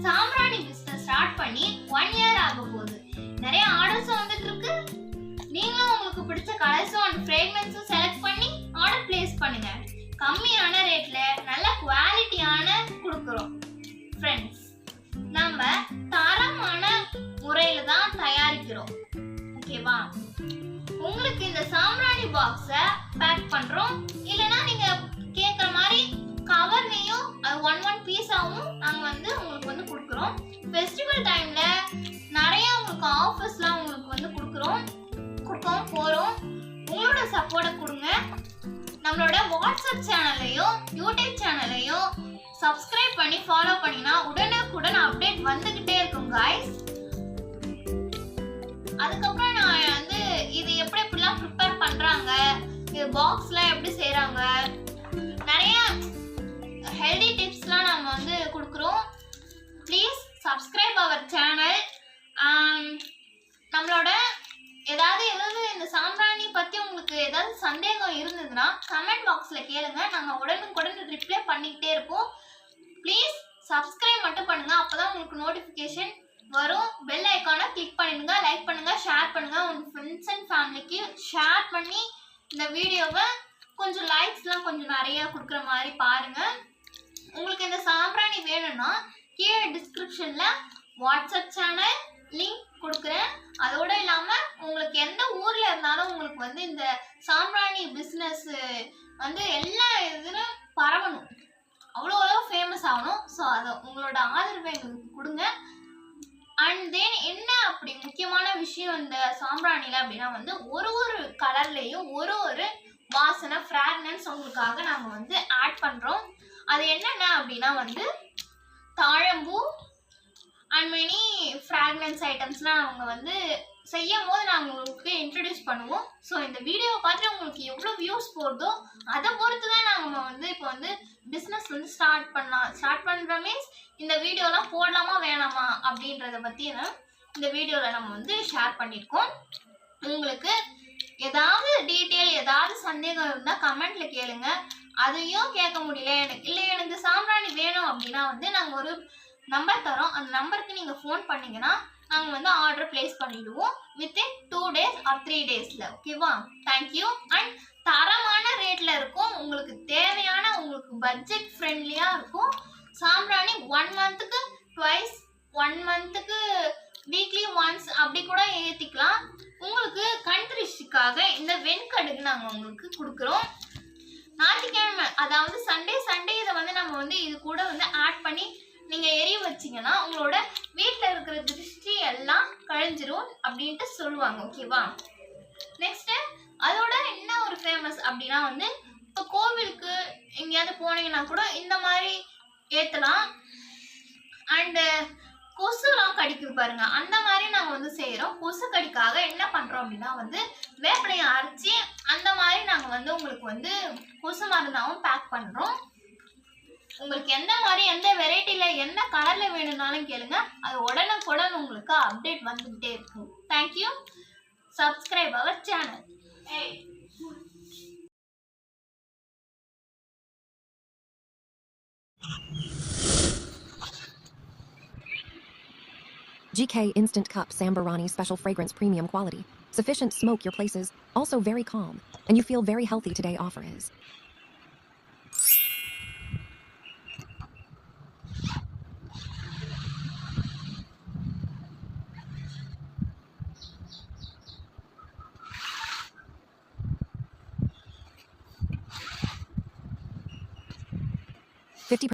சாம்பிராணி business start பண்ணி 1 year ஆக போகுது. நிறைய ஆர்டர்ஸும் வந்துட்டு இருக்கு. நீங்களும் உங்களுக்கு பிடிச்ச கலர்ஸும் அண்ட் ஃப்ரேக்ரன்ஸும் செலக்ட் பண்ணி ஆர்டர் பிளேஸ் பண்ணுங்க. கம்மியான ரேட்ல நல்ல குவாலிட்டியான கொடுக்குறோம். ஃப்ரெண்ட்ஸ், நம்ம தரமான முறையில தான் தயாரிக்கிறோம். ஓகேவா? உங்களுக்கு இந்த சாம்பிராணி பாக்ஸை பேக் பண்றோம். இல்லைன்னா நீங்க கேட்குற மாதிரி கவர்லையும் அது ஒன் பீஸாவும் நாங்கள் உங்களுக்கு கொடுக்குறோம். ஃபெஸ்டிவல் டைம்ல நிறைய உங்களுக்கு ஆஃபர்ஸ்லாம் உங்களுக்கு கொடுக்கவும் போகிறோம். உங்களோட சப்போர்ட்டை கொடுங்க. நம்மளோட வாட்ஸ்அப் சேனல்லையும் யூடியூப் சேனல்லையும் சப்ஸ்கிரைப் பண்ணி ஃபாலோ பண்ணினா உடனுக்குடன் அப்டேட் வந்துகிட்டே இருக்கும் காய்ஸ். அதுக்கப்புறம் நான் இது எப்படிலாம் ப்ரிப்பேர் பண்றாங்க, இது பாக்ஸ்ல எப்படி செய்யறாங்க, நிறைய ஹெல்தி டிப்ஸ்லாம் நம்ம கொடுக்குறோம். Please subscribe our channel. நம்மளோட ஏதாவது இந்த சாம்பிராணி பத்தி உங்களுக்கு ஏதாவது சந்தேகம் இருந்ததுன்னா கமெண்ட் பாக்ஸ்ல கேளுங்க. நாங்க உடனுக்குடன் ரிப்ளை பண்ணிக்கிட்டே இருப்போம். ப்ளீஸ் சப்ஸ்கிரைப் மட்டும் பண்ணுங்க, அப்பதான் உங்களுக்கு நோட்டிஃபிகேஷன் வரும். பெல் ஐகானை கிளிக் பண்ணிடுங்க, லைக் பண்ணுங்க, ஷேர் பண்ணுங்க. உங்க ஃப்ரெண்ட்ஸ் அண்ட் ஃபேமிலிக்கு ஷேர் பண்ணி இந்த வீடியோவை கொஞ்சம் லைக்ஸ்லாம் கொஞ்சம் நிறைய கொடுக்குற மாதிரி பாருங்க. உங்களுக்கு இந்த சாம்பிராணி வேணும்னா கீழே டிஸ்கிரிப்ஷன்ல வாட்ஸ்அப் சேனல் லிங்க் கொடுக்குறேன். அதோட இல்லாமல் உங்களுக்கு எந்த ஊர்ல இருந்தாலும் உங்களுக்கு இந்த சாம்பிராணி பிஸ்னஸ் எல்லா இதுலையும் பரவணும், அவ்வளோ ஃபேமஸ் ஆகணும். ஸோ அதை உங்களோட ஆதரவை எங்களுக்கு கொடுங்க. அண்ட் தென் என்ன அப்படி முக்கியமான விஷயம் இந்த சாம்பிராணியில் அப்படின்னா ஒரு கலர்லேயும் ஒரு வாசனை ஃப்ராக்ரன்ஸ் உங்களுக்காக நாங்கள் ஆட் பண்ணுறோம். அது என்னென்ன அப்படின்னா தாழம்பூ அண்ட் மெனி ஃப்ராக்ரன்ஸ் ஐட்டம்ஸ்லாம் அவங்க செய்யும் போது நாங்கள் உங்களுக்கு இன்ட்ரடியூஸ் பண்ணுவோம். ஸோ இந்த வீடியோவை பார்த்து உங்களுக்கு எவ்வளோ வியூஸ் போடுதோ அதை பொறுத்து தான் நாங்கள் இப்போ பிஸ்னஸ் ஸ்டார்ட் பண்ணுற மீன்ஸ் இந்த வீடியோலாம் போடலாமா வேணாமா அப்படின்றத பற்றி இந்த வீடியோவில் நம்ம ஷேர் பண்ணியிருக்கோம். உங்களுக்கு ஏதாவது டீட்டெயில் ஏதாவது சந்தேகம் இருந்தால் கமெண்ட்ல கேளுங்க. அதையும் கேட்க முடியல எனக்கு சாம்பிராணி வேணும் அப்படின்னா நாங்கள் ஒரு நம்பர் தரோம். அந்த நம்பருக்கு நீங்கள் ஃபோன் பண்ணீங்கன்னா நாங்கள் ஆர்டர் பிளேஸ் பண்ணிடுவோம் வித்தின் 2 days ஆர் 3 daysல. ஓகேவா? தேங்க்யூ. அண்ட் தரமான ரேட்ல இருக்கும். உங்களுக்கு தேவையான உங்களுக்கு பட்ஜெட் ஃப்ரெண்ட்லியாக இருக்கும். சாம்பிராணி 1 monthக்கு ட்வைஸ், 1 monthக்கு வீக்லி ஒன்ஸ் அப்படி கூட ஏற்றிக்கலாம். உங்களுக்கு கண்திருஷ்டிக்காக இந்த வெண்கடுகு நாங்கள் உங்களுக்கு கொடுக்குறோம். ஞாயிற்றுக்கிழமை அதாவது சண்டே இதை நம்ம இது கூட ஆட் பண்ணி நீங்கள் எரிய வச்சிங்கன்னா உங்களோட வீட்டில் இருக்கிற திருஷ்டி எல்லாம் கழிஞ்சிரும் அப்படின்ட்டு சொல்லுவாங்க. ஓகேவா? நெக்ஸ்ட்டு அதோட என்ன ஒரு ஃபேமஸ் அப்படின்னா இப்போ கோவிலுக்கு எங்கேயாவது போனீங்கன்னா கூட இந்த மாதிரி ஏற்றலாம். அண்டு கொசுலாம் கடிக்குது பாருங்க, அந்த மாதிரி நாங்கள் செய்கிறோம். கொசு கடிக்காக என்ன பண்ணுறோம் அப்படின்னா வேப்பிலையை அரைச்சி அந்த மாதிரி நாங்கள் உங்களுக்கு கொசு மருந்தாகவும் பேக் பண்ணுறோம். உங்களுக்கு எந்த மாதிரி எந்த வெரைட்டியில் என்ன கலரில் வேணும்னாலும் கேளுங்க. அது உடனுக்குடன் உங்களுக்கு அப்டேட் வந்துகிட்டே இருக்கும். Thank you. Subscribe our channel. GK Instant Cup Sambarani Special Fragrance Premium Quality. Sufficient smoke your places, also very calm, and you feel very healthy today offer is.